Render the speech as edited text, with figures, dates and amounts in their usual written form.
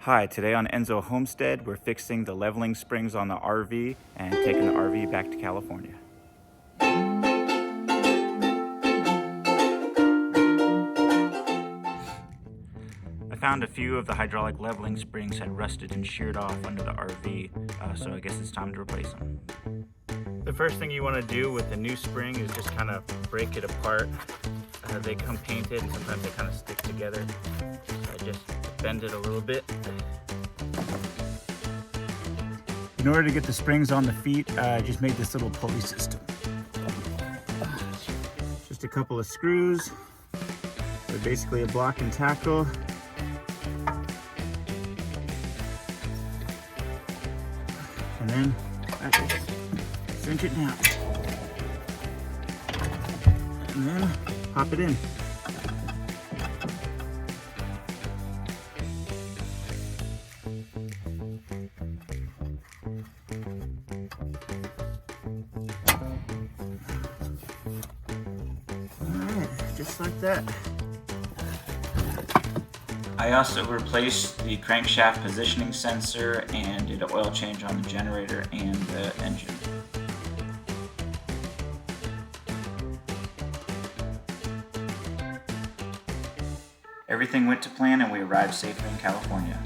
Hi, today on Enso Homestead, we're fixing the leveling springs on the RV and taking the RV back to California. I found a few of the hydraulic leveling springs had rusted and sheared off under the RV, so I guess it's time to replace them. The first thing you want to do with the new spring is just kind of break it apart. They come painted and sometimes they kind of stick together. So I just bend it a little bit. In order to get the springs on the feet, I just made this little pulley system. Just a couple of screws. They're basically a block and tackle. And then I just cinch it down. And then pop it in. Alright, just like that. I also replaced the crankshaft positioning sensor and did an oil change on the generator and the engine. Everything went to plan and we arrived safely in California.